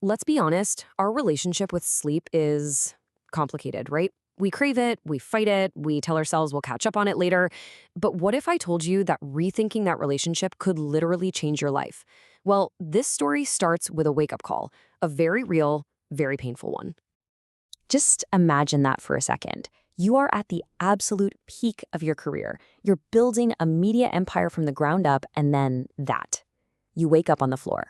Let's be honest, our relationship with sleep is complicated, right? We crave it, we fight it, we tell ourselves we'll catch up on it later. But what if I told you that rethinking that relationship could literally change your life? Well, this story starts with a wake up call, a very real, very painful one. Just imagine that for a second. You are at the absolute peak of your career. You're building a media empire from the ground up, and then that. You wake up on the floor.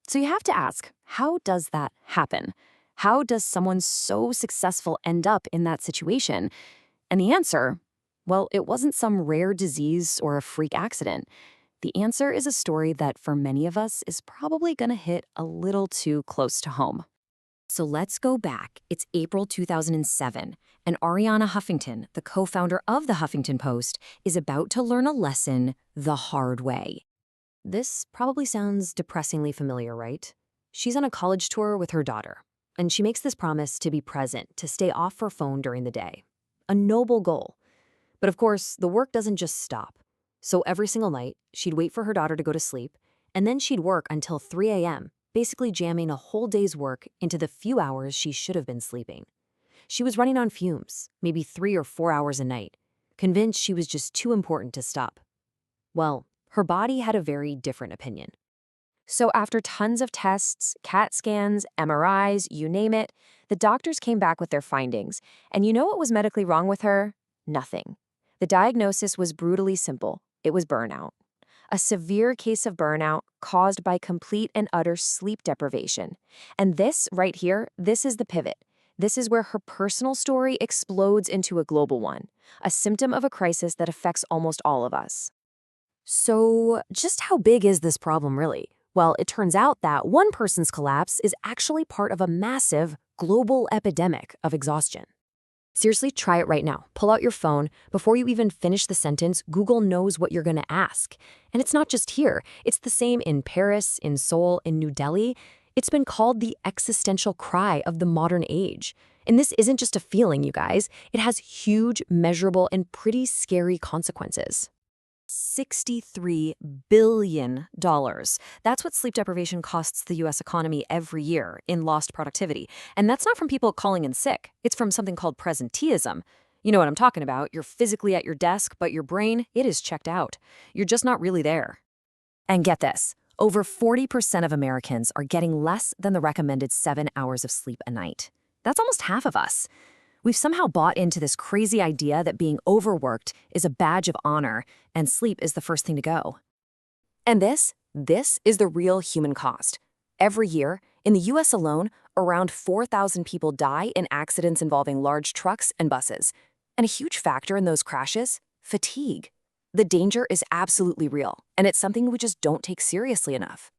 So you have to ask, how does that happen? How does someone so successful end up in that situation? And the answer, well, it wasn't some rare disease or a freak accident. The answer is a story that for many of us is probably going to hit a little too close to home. So let's go back. It's April 2007, and Ariana Huffington, the co-founder of the Huffington Post, is about to learn a lesson the hard way. This probably sounds depressingly familiar, right? She's on a college tour with her daughter, and she makes this promise to be present, to stay off her phone during the day. A noble goal. But of course, the work doesn't just stop. So every single night, she'd wait for her daughter to go to sleep, and then she'd work until 3 a.m., basically jamming a whole day's work into the few hours she should have been sleeping. She was running on fumes, maybe 3 or 4 hours a night, convinced she was just too important to stop. Well, her body had a very different opinion. So after tons of tests, CAT scans, MRIs, you name it, the doctors came back with their findings. And you know what was medically wrong with her? Nothing. The diagnosis was brutally simple. It was burnout. A severe case of burnout caused by complete and utter sleep deprivation. And this right here, this is the pivot. This is where her personal story explodes into a global one, a symptom of a crisis that affects almost all of us. So, just how big is this problem really? Well, it turns out that one person's collapse is actually part of a massive global epidemic of exhaustion. Seriously, try it right now. Pull out your phone. Before you even finish the sentence, Google knows what you're going to ask. And it's not just here. It's the same in Paris, in Seoul, in New Delhi. It's been called the existential cry of the modern age. And this isn't just a feeling, you guys. It has huge, measurable, and pretty scary consequences. $63 billion. That's what sleep deprivation costs the US economy every year in lost productivity. And that's not from people calling in sick. It's from something called presenteeism. You know what I'm talking about. You're physically at your desk, but your brain, it is checked out. You're just not really there. And get this, over 40% of Americans are getting less than the recommended 7 hours of sleep a night. That's almost half of us. We've somehow bought into this crazy idea that being overworked is a badge of honor and sleep is the first thing to go. And this is the real human cost. Every year, in the US alone, around 4,000 people die in accidents involving large trucks and buses. And a huge factor in those crashes, fatigue. The danger is absolutely real, and it's something we just don't take seriously enough.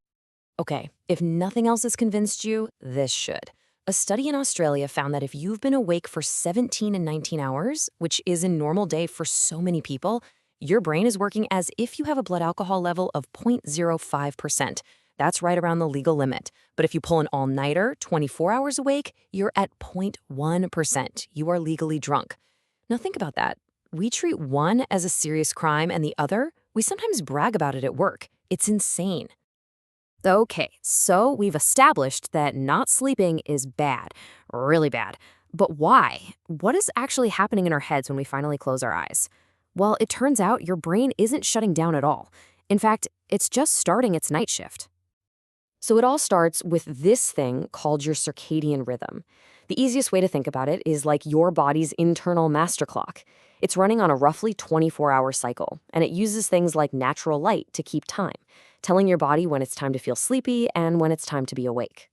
Okay, if nothing else has convinced you, this should. A study in Australia found that if you've been awake for 17 and 19 hours, which is a normal day for so many people, your brain is working as if you have a blood alcohol level of 0.05%. That's right around the legal limit. But if you pull an all-nighter, 24 hours awake, you're at 0.1%. You are legally drunk. Now think about that. We treat one as a serious crime and the other, we sometimes brag about it at work. It's insane. Okay, so we've established that not sleeping is bad, really bad. But why? What is actually happening in our heads when we finally close our eyes? Well, it turns out your brain isn't shutting down at all. In fact, it's just starting its night shift. So it all starts with this thing called your circadian rhythm. The easiest way to think about it is like your body's internal master clock. It's running on a roughly 24-hour cycle, and it uses things like natural light to keep time, telling your body when it's time to feel sleepy and when it's time to be awake.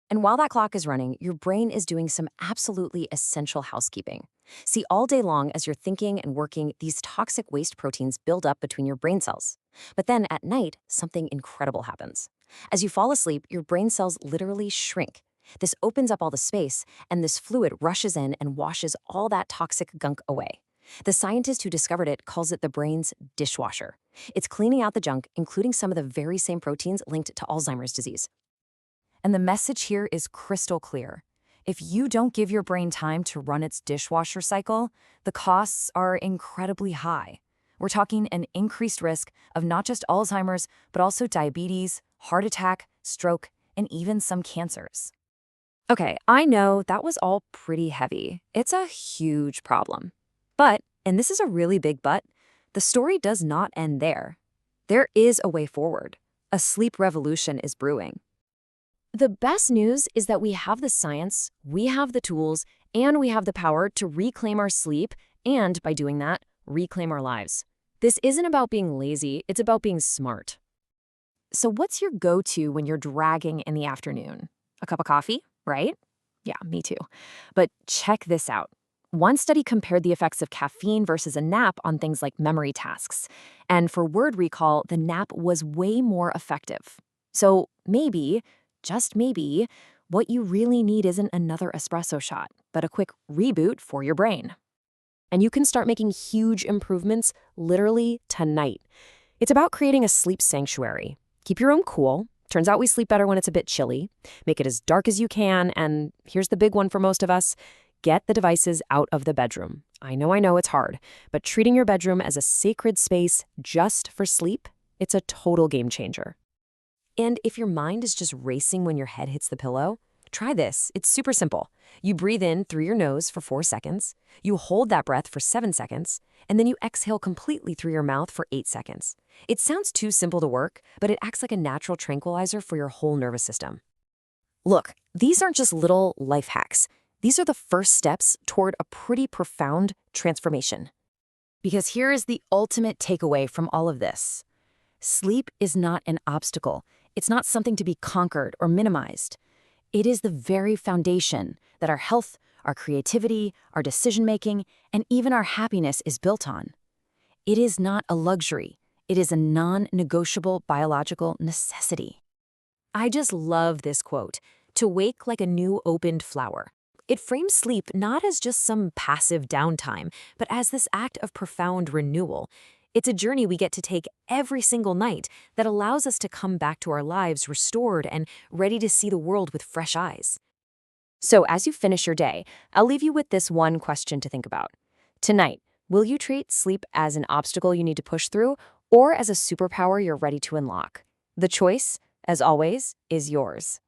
And while that clock is running, your brain is doing some absolutely essential housekeeping. See, all day long as you're thinking and working, these toxic waste proteins build up between your brain cells. But then at night, something incredible happens. As you fall asleep, your brain cells literally shrink. This opens up all the space, and this fluid rushes in and washes all that toxic gunk away. The scientist who discovered it calls it the brain's dishwasher. It's cleaning out the junk, including some of the very same proteins linked to Alzheimer's disease. And the message here is crystal clear. If you don't give your brain time to run its dishwasher cycle, the costs are incredibly high. We're talking an increased risk of not just Alzheimer's, but also diabetes, heart attack, stroke, and even some cancers. Okay, I know that was all pretty heavy. It's a huge problem. But, and this is a really big but, the story does not end there. There is a way forward. A sleep revolution is brewing. The best news is that we have the science, we have the tools, and we have the power to reclaim our sleep and, by doing that, reclaim our lives. This isn't about being lazy, it's about being smart. So what's your go-to when you're dragging in the afternoon? A cup of coffee, right? Yeah, me too. But check this out. One study compared the effects of caffeine versus a nap on things like memory tasks. And for word recall, the nap was way more effective. So maybe, just maybe, what you really need isn't another espresso shot, but a quick reboot for your brain. And you can start making huge improvements literally tonight. It's about creating a sleep sanctuary. Keep your room cool. Turns out we sleep better when it's a bit chilly. Make it as dark as you can, and here's the big one for most of us. Get the devices out of the bedroom. I know it's hard, but treating your bedroom as a sacred space just for sleep, it's a total game changer. And if your mind is just racing when your head hits the pillow, try this. It's super simple. You breathe in through your nose for 4 seconds, you hold that breath for 7 seconds, and then you exhale completely through your mouth for 8 seconds. It sounds too simple to work, but it acts like a natural tranquilizer for your whole nervous system. Look, these aren't just little life hacks. These are the first steps toward a pretty profound transformation. Because here is the ultimate takeaway from all of this. Sleep is not an obstacle. It's not something to be conquered or minimized. It is the very foundation that our health, our creativity, our decision-making, and even our happiness is built on. It is not a luxury. It is a non-negotiable biological necessity. I just love this quote, "To wake like a new opened flower." It frames sleep not as just some passive downtime, but as this act of profound renewal. It's a journey we get to take every single night that allows us to come back to our lives restored and ready to see the world with fresh eyes. So as you finish your day, I'll leave you with this one question to think about. Tonight, will you treat sleep as an obstacle you need to push through or as a superpower you're ready to unlock? The choice, as always, is yours.